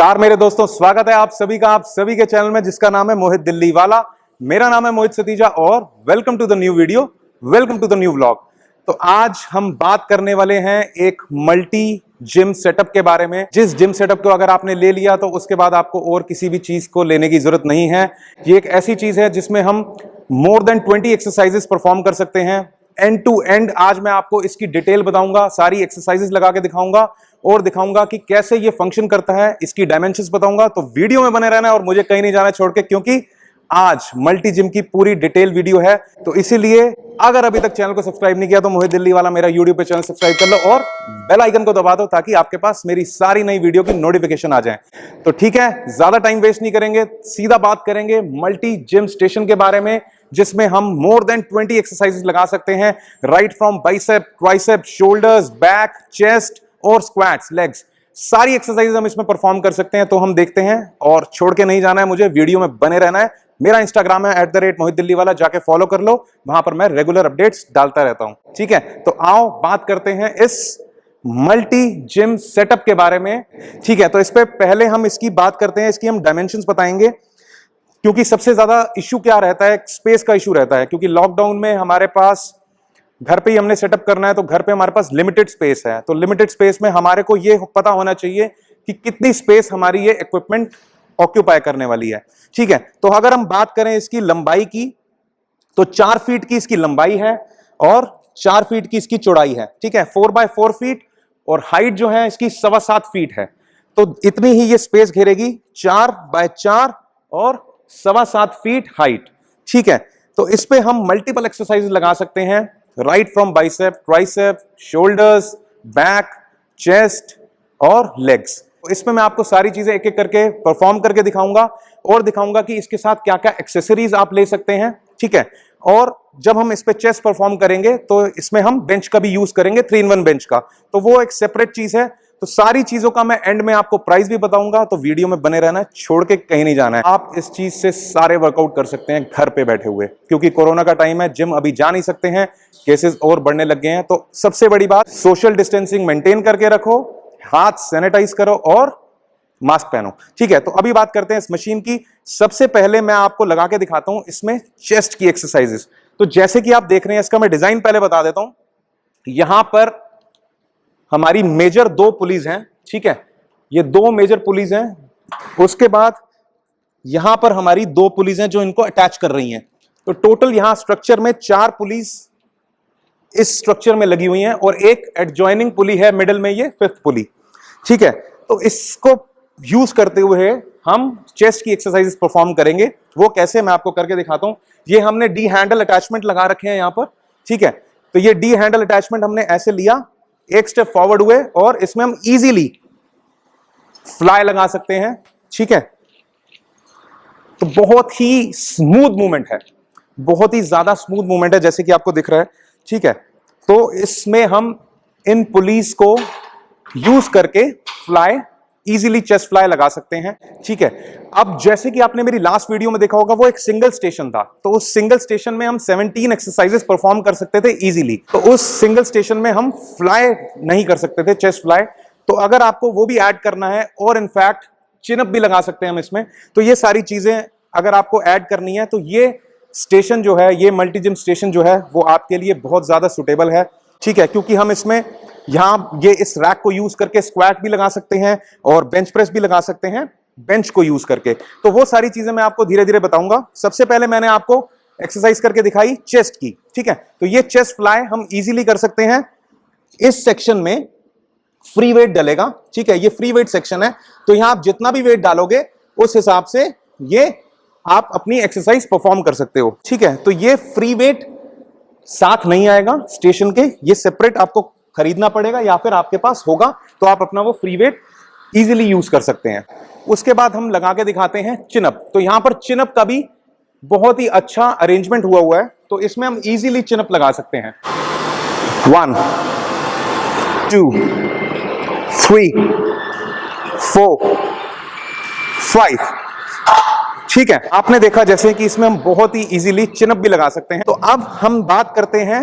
नमस्कार मेरे दोस्तों, स्वागत है आप सभी का आप सभी के चैनल में जिसका नाम है मोहित दिल्ली वाला। मेरा नाम है मोहित सतीजा और welcome to the new video, welcome to the new vlog. तो आज हम बात करने वाले हैं एक मल्टी जिम सेटअप के बारे में। जिस जिम सेटअप को अगर आपने ले लिया तो उसके बाद आपको और किसी भी चीज को लेने की जरूरत नहीं है। ये एक ऐसी चीज है जिसमें हम मोर देन 20 एक्सरसाइजेस परफॉर्म कर सकते हैं एंड टू एंड। आज मैं आपको इसकी डिटेल बताऊंगा, सारी एक्सरसाइजेस लगा के दिखाऊंगा और दिखाऊंगा कि कैसे ये फंक्शन करता है, इसकी डायमेंशंस बताऊंगा। तो वीडियो में बने रहना है और मुझे कहीं नहीं जाना छोड़ के, क्योंकि आज मल्टी जिम की पूरी डिटेल वीडियो है। तो इसीलिए अगर अभी तक चैनल को सब्सक्राइब नहीं किया तो मोहित दिल्ली वाला मेरा यूट्यूब पे चैनल सब्सक्राइब कर लो और बेल आइकन को दबा दो ताकि आपके पास मेरी सारी नई वीडियो की नोटिफिकेशन आ जाए। तो ठीक है, ज्यादा टाइम वेस्ट नहीं करेंगे, सीधा बात करेंगे मल्टी जिम स्टेशन के बारे में, जिसमें हम मोर देन 20 एक्सरसाइजेस लगा सकते हैं, right from bicep, tricep, shoulders, back, chest और स्क्वाट्स, लेग्स, सारी एक्सरसाइज हम इसमें परफॉर्म कर सकते हैं। तो हम देखते हैं और छोड़ के नहीं जाना है, मुझे वीडियो में बने रहना है। मेरा इंस्टाग्राम है @मोहित दिल्ली वाला, जाके फॉलो कर लो, वहां पर मैं रेगुलर अपडेट्स डालता रहता हूं। ठीक है, तो आओ बात करते हैं इस मल्टी जिम सेटअप के बारे में। ठीक है, तो इस पे पहले हम इसकी बात करते हैं, इसकी हम डायमेंशंस बताएंगे, क्योंकि सबसे ज्यादा इश्यू क्या रहता है, स्पेस का इश्यू रहता है। क्योंकि लॉकडाउन में हमारे पास घर पे ही हमने सेटअप करना है, तो घर पे हमारे पास लिमिटेड स्पेस है। तो लिमिटेड स्पेस में हमारे को ये पता होना चाहिए कि कितनी स्पेस हमारी ये इक्विपमेंट ऑक्यूपाई करने वाली है। ठीक है, तो अगर हम बात करें इसकी लंबाई की, तो 4 फीट की इसकी लंबाई है और 4 फीट की इसकी चौड़ाई है। ठीक है, 4x4 फीट, और हाइट जो है इसकी 7.25 फीट है। तो इतनी ही ये स्पेस घेरेगी, 4x4 और 7.25 फीट हाइट। ठीक है, तो इस पे हम मल्टीपल एक्सरसाइज लगा सकते हैं, right from bicep, tricep, shoulders, back, chest और लेग्स। तो इसमें मैं आपको सारी चीजें एक एक करके परफॉर्म करके दिखाऊंगा और दिखाऊंगा कि इसके साथ क्या क्या एक्सेसरीज आप ले सकते हैं। ठीक है, और जब हम इस पे चेस्ट परफॉर्म करेंगे तो इसमें हम बेंच का भी यूज करेंगे, 3-in-1 बेंच का, तो वो एक सेपरेट चीज है। तो सारी चीजों का मैं एंड में आपको प्राइस भी बताऊंगा, तो वीडियो में बने रहना है, छोड़ के कहीं नहीं जाना है। आप इस चीज से सारे वर्कआउट कर सकते हैं घर पे बैठे हुए, क्योंकि कोरोना का टाइम है, जिम अभी जा नहीं सकते हैं, केसेस और बढ़ने लग गए हैं। तो सबसे बड़ी बात, सोशल डिस्टेंसिंग मेंटेन करके रखो, हाथ सैनिटाइज करो और मास्क पहनो। ठीक है, तो अभी बात करते हैं इस मशीन की। सबसे पहले मैं आपको लगा के दिखाता हूं इसमें चेस्ट की एक्सरसाइजेस। तो जैसे कि आप देख रहे हैं, इसका मैं डिजाइन पहले बता देता हूं। यहां पर हमारी मेजर 2 पुलीज हैं। ठीक है, ये 2 मेजर पुलीज हैं। उसके बाद यहां पर हमारी 2 पुलीज हैं जो इनको अटैच कर रही हैं। तो टोटल यहां स्ट्रक्चर में 4 पुलीज इस स्ट्रक्चर में लगी हुई हैं और एक एडजॉइनिंग पुली है मिडिल में, ये 5th पुली। ठीक है, तो इसको यूज करते हुए हम चेस्ट की एक्सरसाइजेस परफॉर्म करेंगे। वो कैसे, मैं आपको करके दिखाता हूं। ये हमने डी हैंडल अटैचमेंट लगा रखे हैं यहां पर। ठीक है, तो ये डी हैंडल अटैचमेंट हमने ऐसे लिया, एक स्टेप फॉरवर्ड हुए और इसमें हम इजीली फ्लाई लगा सकते हैं। ठीक है, तो बहुत ही स्मूथ मूवमेंट है, बहुत ही ज्यादा स्मूथ मूवमेंट है, जैसे कि आपको दिख रहा है। ठीक है, तो इसमें हम इन पुलिस को यूज करके फ्लाई, इजीली चेस्ट फ्लाई लगा सकते हैं। ठीक है, अब जैसे कि आपने मेरी लास्ट वीडियो में देखा होगा, वो एक सिंगल स्टेशन था। तो उस सिंगल स्टेशन में हम 17 एक्सरसाइजेस परफॉर्म कर सकते थे इजीली। तो उस सिंगल स्टेशन में हम फ्लाई नहीं कर सकते थे, चेस्ट फ्लाई। तो अगर आपको वो भी ऐड करना है, और इनफैक्ट चिनअप भी लगा सकते हैं हम इसमें, तो ये सारी चीजें अगर आपको ऐड करनी है तो ये स्टेशन जो है, ये मल्टी जिम स्टेशन जो है, वो आपके लिए बहुत ज्यादा सुटेबल है। ठीक है, क्योंकि हम इसमें यहां ये इस रैक को यूज करके स्क्वाट भी लगा सकते हैं और बेंच प्रेस भी लगा सकते हैं बेंच को यूज करके। तो वो सारी चीजें मैं आपको धीरे धीरे बताऊंगा। सबसे पहले मैंने आपको एक्सरसाइज करके दिखाई चेस्ट की। ठीक है, तो ये चेस्ट फ्लाई हम इजीली कर सकते हैं। इस सेक्शन में फ्री वेट डलेगा। ठीक है, ये फ्री वेट सेक्शन है, तो यहां आप जितना भी वेट डालोगे उस हिसाब से ये आप अपनी एक्सरसाइज परफॉर्म कर सकते हो। ठीक है, तो ये फ्री वेट साथ नहीं आएगा स्टेशन के, ये सेपरेट आपको खरीदना पड़ेगा, या फिर आपके पास होगा तो आप अपना वो फ्री वेट इजीली यूज कर सकते हैं। उसके बाद हम लगा के दिखाते हैं चिनअप। तो यहां पर चिनअप का भी बहुत ही अच्छा अरेंजमेंट हुआ है, तो इसमें हम इजीली चिनअप लगा सकते हैं। 1 2 3 4 5। ठीक है, आपने देखा जैसे कि इसमें हम बहुत ही इजीली चिनअप भी लगा सकते हैं। तो अब हम बात करते हैं,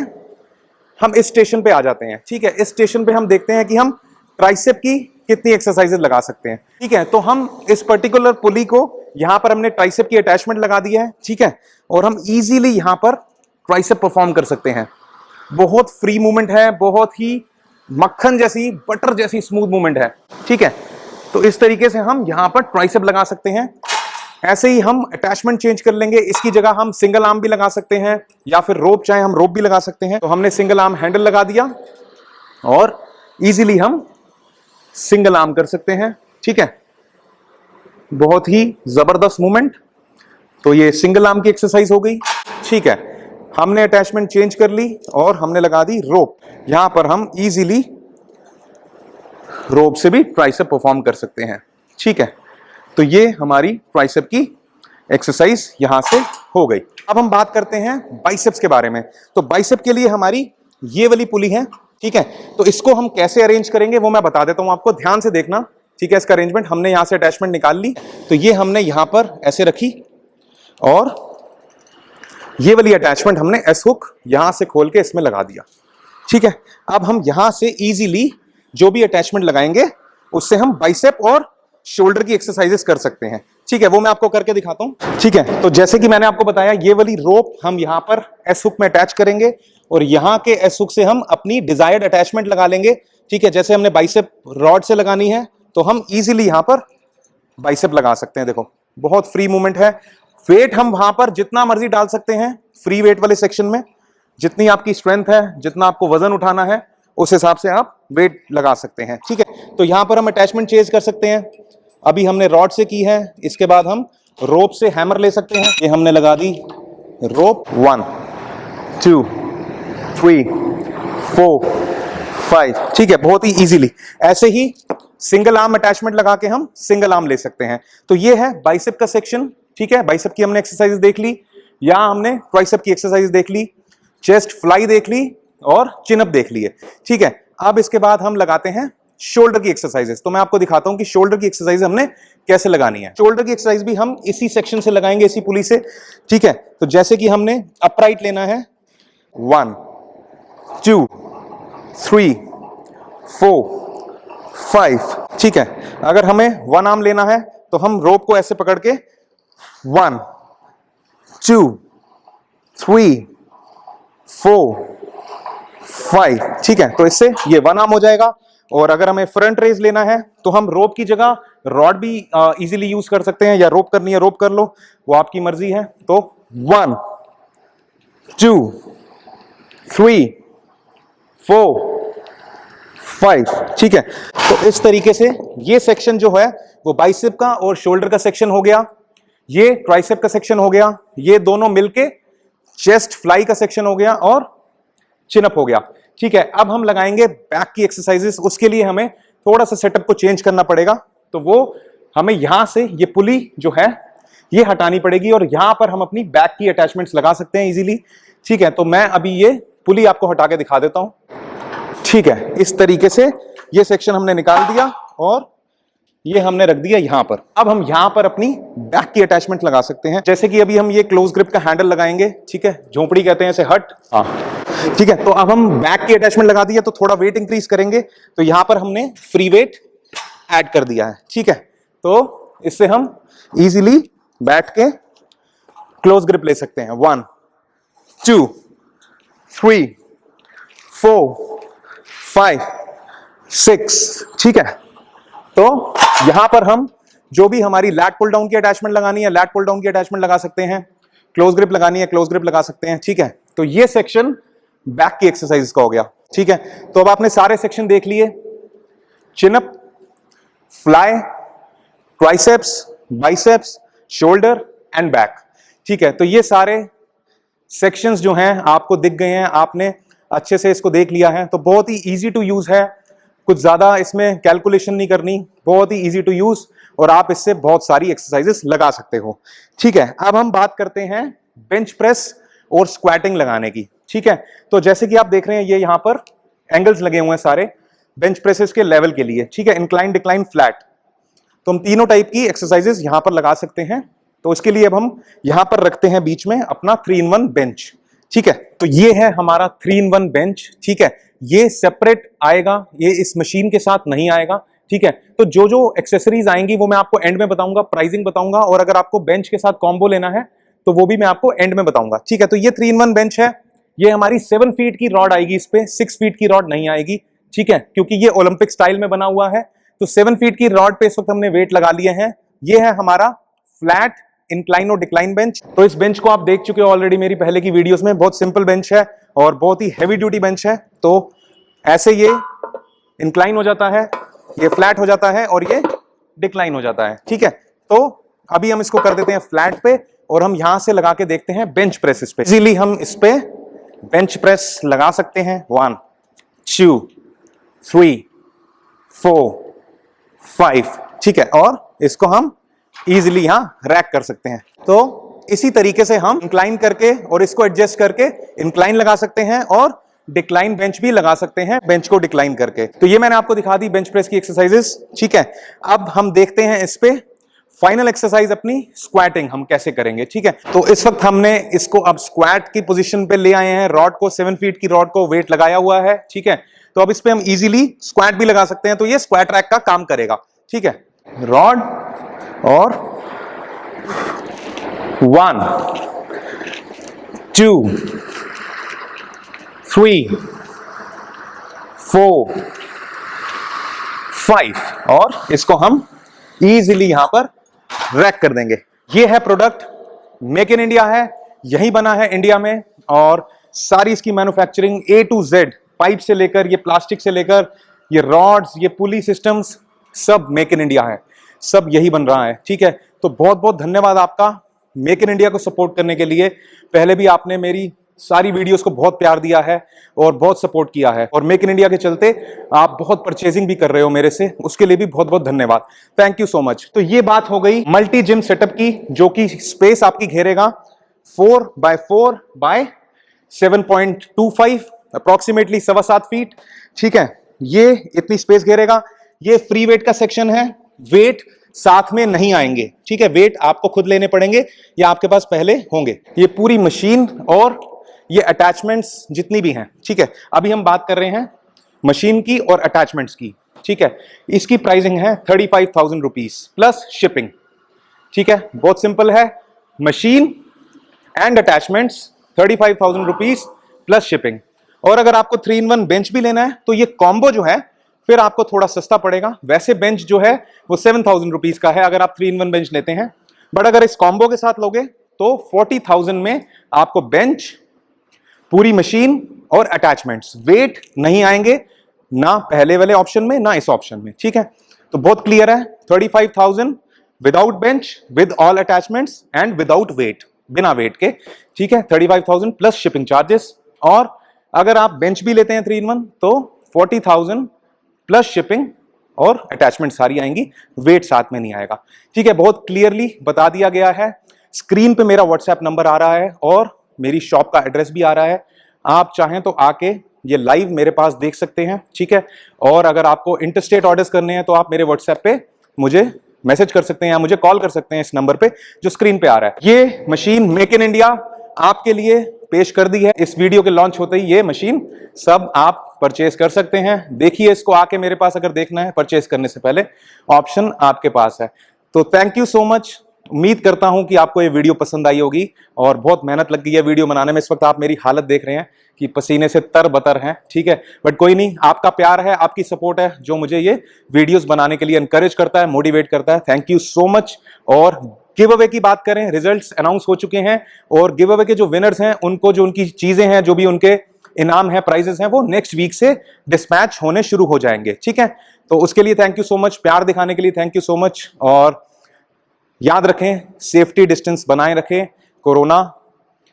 हम इस स्टेशन पे आ जाते हैं। ठीक है, इस स्टेशन पे हम देखते हैं कि हम ट्राइसेप की कितनी एक्सरसाइजेस लगा सकते हैं। ठीक है, तो हम इस पर्टिकुलर पुली को यहां पर हमने ट्राइसेप की अटैचमेंट लगा दिया है। ठीक है, और हम इजीली यहां पर ट्राइसेप परफॉर्म कर सकते हैं। बहुत फ्री मूवमेंट है, बहुत ही मक्खन जैसी, बटर जैसी स्मूथ मूवमेंट है। ठीक है, तो इस तरीके से हम यहां पर ट्राइसेप लगा सकते हैं। ऐसे ही हम अटैचमेंट चेंज कर लेंगे। इसकी जगह हम सिंगल आर्म भी लगा सकते हैं या फिर रोप, चाहे हम रोप भी लगा सकते हैं। तो हमने सिंगल आर्म हैंडल लगा दिया और इजीली हम सिंगल आर्म कर सकते हैं। ठीक है, बहुत ही जबरदस्त मूवमेंट। तो ये सिंगल आर्म की एक्सरसाइज हो गई। ठीक है, हमने अटैचमेंट चेंज कर ली और हमने लगा दी रोप। यहां पर हम इजीली रोप से भी ट्राइसेप परफॉर्म कर सकते हैं। ठीक है, तो ये हमारी ट्राइसेप की एक्सरसाइज यहां से हो गई। अब हम बात करते हैं बाइसेप्स के बारे में। तो बाइसेप के लिए हमारी ये वाली पुली है। ठीक है, तो इसको हम कैसे अरेंज करेंगे वो मैं बता देता हूं आपको, ध्यान से देखना। ठीक है, इसका अरेंजमेंट हमने यहां से अटैचमेंट निकाल ली। तो ये हमने यहां पर ऐसे रखी और ये वाली अटैचमेंट हमने एस हुक यहां से खोल के इसमें लगा दिया। ठीक है, अब हम यहां से इजीली जो भी अटैचमेंट लगाएंगे उससे हम बाइसेप और शोल्डर की एक्सरसाइजेस कर सकते हैं। ठीक है, वो मैं आपको करके दिखाता हूं। ठीक है, तो जैसे कि मैंने आपको बताया, ये वाली रोप हम यहां पर एस हुक में अटैच करेंगे और यहां के एस हुक से हम अपनी डिजायर्ड अटैचमेंट लगा लेंगे। ठीक है, जैसे हमने बाइसेप रॉड से लगानी है तो हम इजीली यहां पर बाइसेप लगा सकते हैं। देखो, बहुत फ्री मूवमेंट है। वेट हम वहां पर जितना मर्जी डाल सकते हैं फ्री वेट वाले सेक्शन में। जितनी आपकी स्ट्रेंथ है, जितना आपको वजन उठाना है, उस हिसाब से आप वेट लगा सकते हैं। ठीक है, तो यहां पर हम अटैचमेंट चेंज कर सकते हैं। अभी हमने रॉड से की है, इसके बाद हम रोप से हैमर ले सकते हैं। ये हमने लगा दी रोप 1 2 3 4 5। ठीक है, बहुत ही इजीली। ऐसे ही सिंगल आर्म अटैचमेंट लगा के हम सिंगल आर्म ले सकते हैं। तो ये है बाइसेप का सेक्शन। ठीक है, बाइसेप की हमने एक्सरसाइज देख ली, यहां हमने ट्राइसेप की एक्सरसाइज देख ली, चेस्ट फ्लाई देख ली और चिन अप देख लिए। ठीक है, अब इसके बाद हम लगाते हैं शोल्डर की एक्सरसाइजेस। तो मैं आपको दिखाता हूं कि शोल्डर की एक्सरसाइज हमने कैसे लगानी है। शोल्डर की एक्सरसाइज भी हम इसी सेक्शन से लगाएंगे, इसी पुली से। ठीक है, तो जैसे कि हमने अपराइट लेना है 1 2 3 4 5। ठीक है, अगर हमें 1 आर्म लेना है तो हम रोप को ऐसे पकड़ के 1 2 3 4 5। ठीक है, तो इससे ये 1 आर्म हो जाएगा। और अगर हमें फ्रंट रेज लेना है तो हम रोप की जगह रॉड भी इजीली यूज कर सकते हैं, या रोप करनी है रोप कर लो, वो आपकी मर्जी है। तो 1 2 3 4 5। ठीक है, तो इस तरीके से ये सेक्शन जो है वो बाइसेप का और शोल्डर का सेक्शन हो गया, ये ट्राइसेप का सेक्शन हो गया, ये दोनों मिलके चेस्ट फ्लाई का सेक्शन हो गया और चिन अप हो गया। ठीक है, अब हम लगाएंगे बैक की एक्सरसाइजेस। उसके लिए हमें थोड़ा सा सेटअप को चेंज करना पड़ेगा। तो वो हमें यहां से ये पुली जो है ये हटानी पड़ेगी और यहां पर हम अपनी बैक की अटैचमेंट्स लगा सकते हैं इजीली। ठीक है, तो मैं अभी ये पुली आपको हटा के दिखा देता हूं। ठीक है, इस तरीके से ये सेक्शन हमने निकाल दिया और ये हमने रख दिया यहां पर। अब हम यहां पर अपनी बैक की अटैचमेंट लगा सकते हैं। जैसे कि अभी हम ये क्लोज ग्रिप का हैंडल लगाएंगे। ठीक है, झोंपड़ी कहते हैं इसे, हट। हाँ, ठीक है, तो अब हम बैक की अटैचमेंट लगा दिया तो थोड़ा वेट इंक्रीज करेंगे। तो यहां पर हमने फ्री वेट ऐड कर दिया है। ठीक है, तो इससे हम इजीली बैठ के क्लोज ग्रिप ले सकते हैं। 1 2 3 4 5 6। ठीक है, तो यहां पर हम जो भी हमारी लैट पुल डाउन की अटैचमेंट लगानी है, लैट पुल डाउन की अटैचमेंट लगा सकते हैं। क्लोज ग्रिप लगानी है, क्लोज ग्रिप लगा सकते हैं। ठीक है, तो ये सेक्शन बैक की एक्सरसाइज का हो गया। ठीक है, तो अब आपने सारे सेक्शन देख लिए, चिन up, fly, triceps, biceps, shoulder and back. ठीक है, तो ये सारे सेक्शंस जो हैं आपको दिख गए हैं, आपने अच्छे से इसको देख लिया है। तो बहुत ही इजी टू यूज है, कुछ ज्यादा इसमें कैलकुलेशन नहीं करनी, बहुत ही इजी टू यूज और आप इससे बहुत सारी एक्सरसाइजेस लगा सकते हो। ठीक है, अब हम बात करते हैं बेंच प्रेस और स्क्वाटिंग लगाने की। ठीक है, तो जैसे कि आप देख रहे हैं ये यहाँ पर एंगल्स लगे हुए हैं सारे बेंच प्रेसेस के लेवल के लिए। ठीक है, इंक्लाइन, डिक्लाइन, फ्लैट। तो हम तीनों टाइप की एक्सरसाइजेस यहां पर लगा सकते हैं। तो इसके लिए अब हम यहां पर रखते हैं बीच में अपना 3-in-1 बेंच। ठीक है, तो ये है हमारा 3-in-1 बेंच। ठीक है, ये सेपरेट आएगा, ये इस मशीन के साथ नहीं आएगा। ठीक है। तो जो जो एक्सेसरीज आएंगी वो मैं आपको एंड में बताऊंगा, प्राइसिंग बताऊंगा, और अगर आपको बेंच के साथ कॉम्बो लेना है तो वो भी मैं आपको एंड में बताऊंगा, ठीक है। तो ये 3-in-1 बेंच है, ये हमारी 7 फीट की रॉड आएगी, इस पे 6 फीट की रॉड नहीं आएगी, ठीक है, क्योंकि ये ओलंपिक स्टाइल में बना हुआ है। तो 7 फीट की रॉड पे इस वक्त हमने वेट लगा लिए हैं। ये है हमारा फ्लैट इंक्लाइन और डिक्लाइन बेंच। तो इस बेंच को आप देख चुके हो ऑलरेडी मेरी पहले की वीडियोस में। बहुत सिंपल बेंच है और बहुत ही हैवी ड्यूटी बेंच है। तो ऐसे ये इंक्लाइन हो जाता है, ये फ्लैट हो जाता है और ये डिक्लाइन हो जाता है, ठीक है। तो अभी हम इसको कर देते हैं फ्लैट पे और हम यहां से लगा के देखते हैं बेंच प्रेस इस पे। इजीली हम इस पे बेंच प्रेस लगा सकते हैं। 1 2 3 4 5, ठीक है, और इसको हम इजीली यहां रैक कर सकते हैं। तो इसी तरीके से हम इंक्लाइन करके और इसको एडजस्ट करके इंक्लाइन लगा सकते हैं और डिक्लाइन बेंच भी लगा सकते हैं, बेंच को डिक्लाइन करके। तो ये मैंने आपको दिखा दी बेंच प्रेस की एक्सरसाइजेस, ठीक है। अब हम देखते हैं इस पे फाइनल एक्सरसाइज अपनी स्क्वाटिंग हम कैसे करेंगे, ठीक है। तो इस वक्त हमने इसको अब स्क्वाट की पोजीशन पे ले आए हैं, रॉड को 7 फीट की रॉड को वेट लगाया हुआ है, ठीक है। तो अब इस पे हम इजीली स्क्वाट भी लगा सकते हैं। तो ये स्क्वाट रैक का काम करेगा, ठीक है। रॉड और 1 2 3 4 5 और इसको हम इजीली यहां पर रैक कर देंगे। ये है प्रोडक्ट, मेक इन इंडिया है, यही बना है इंडिया में, और सारी इसकी manufacturing A to Z, pipe से लेकर ये प्लास्टिक से लेकर ये रॉड्स, ये पुली सिस्टम्स, सब मेक इन इंडिया है, सब यही बन रहा है, ठीक है। तो बहुत बहुत धन्यवाद आपका मेक इन इंडिया को सपोर्ट करने के लिए। पहले भी आपने मेरी सारी वीडियोस को बहुत प्यार दिया है और बहुत सपोर्ट किया है, और मेक इन इंडिया के चलते आप बहुत परचेजिंग भी कर रहे हो मेरे से, उसके लिए भी बहुत बहुत धन्यवाद, थैंक यू सो मच। तो ये बात हो गई मल्टी जिम सेटअप की, जो कि स्पेस आपकी घेरेगा 4x4x7.25 अप्रोक्सीमेटली 7.25 फीट, ठीक है। ये इतनी स्पेस घेरेगा। ये फ्री वेट का सेक्शन है, वेट साथ में नहीं आएंगे, ठीक है, वेट आपको खुद लेने पड़ेंगे या आपके पास पहले होंगे। ये पूरी मशीन और ये अटैचमेंट्स जितनी भी हैं, ठीक है। अभी हम बात कर रहे हैं मशीन की और अटैचमेंट्स की, ठीक है। इसकी प्राइसिंग है 35,000 रुपीज प्लस शिपिंग, ठीक है। बहुत सिंपल है, machine and attachments 35,000 rupees plus shipping. और अगर आपको 3-in-1 बेंच भी लेना है तो ये कॉम्बो जो है फिर आपको थोड़ा सस्ता पड़ेगा। वैसे बेंच जो है वो 7,000 रुपीज का है अगर आप 3-in-1 बेंच लेते हैं, बट अगर इस कॉम्बो के साथ लोगे तो 40,000 में आपको बेंच, पूरी मशीन और अटैचमेंट्स, वेट नहीं आएंगे ना पहले वाले ऑप्शन में ना इस ऑप्शन में, ठीक है। तो बहुत क्लियर है, 35,000 without bench, with all attachments and without weight, बिना वेट के, ठीक है। 35,000 प्लस शिपिंग चार्जेस। और अगर आप बेंच भी लेते हैं 3-in-1 तो 40,000 प्लस शिपिंग और अटैचमेंट सारी आएंगी, वेट साथ में नहीं आएगा, ठीक है। बहुत क्लियरली बता दिया गया है। स्क्रीन पे मेरा व्हाट्सएप नंबर आ रहा है और मेरी शॉप का एड्रेस भी आ रहा है। आप चाहें तो आके ये लाइव मेरे पास देख सकते हैं, ठीक है। और अगर आपको इंटरस्टेट ऑर्डर्स करने हैं तो आप मेरे व्हाट्सएप पे मुझे मैसेज कर सकते हैं या मुझे कॉल कर सकते हैं इस नंबर पे जो स्क्रीन पे आ रहा है। ये मशीन मेक इन इंडिया आपके लिए पेश कर दी है। इस वीडियो के लॉन्च होते ही ये मशीन सब आप परचेज कर सकते हैं। देखिए इसको आके मेरे पास अगर देखना है परचेज करने से पहले, ऑप्शन आपके पास है। तो थैंक यू सो मच। उम्मीद करता हूं कि आपको ये वीडियो पसंद आई होगी, और बहुत मेहनत लग गई है वीडियो बनाने में। इस वक्त आप मेरी हालत देख रहे हैं कि पसीने से तर-बतर हैं, ठीक है, बट कोई नहीं, आपका प्यार है, आपकी सपोर्ट है जो मुझे ये वीडियोस बनाने के लिए एनकरेज करता है, मोटिवेट करता है। Thank you so much. और गिव अवे की बात करें, रिजल्ट्स अनाउंस हो चुके हैं और गिव अवे के जो विनर्स हैं उनको, जो उनकी चीजें हैं, जो भी उनके इनाम है, प्राइजेस हैं, वो नेक्स्ट वीक से डिस्पैच होने शुरू हो जाएंगे, ठीक है। तो उसके लिए थैंक यू सो मच, प्यार दिखाने के लिए थैंक यू सो मच। और याद रखें, सेफ्टी डिस्टेंस बनाए रखें, कोरोना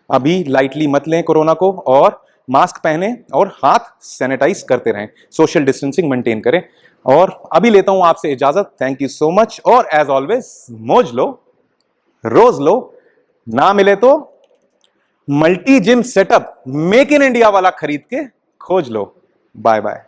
अभी लाइटली मत लें कोरोना को, और मास्क पहने और हाथ सैनिटाइज करते रहें, सोशल डिस्टेंसिंग मेंटेन करें। और अभी लेता हूं आपसे इजाजत, थैंक यू सो मच। और एज ऑलवेज, मौज लो, रोज लो, ना मिले तो multi gym setup make in India वाला खरीद के खोज लो। Bye bye.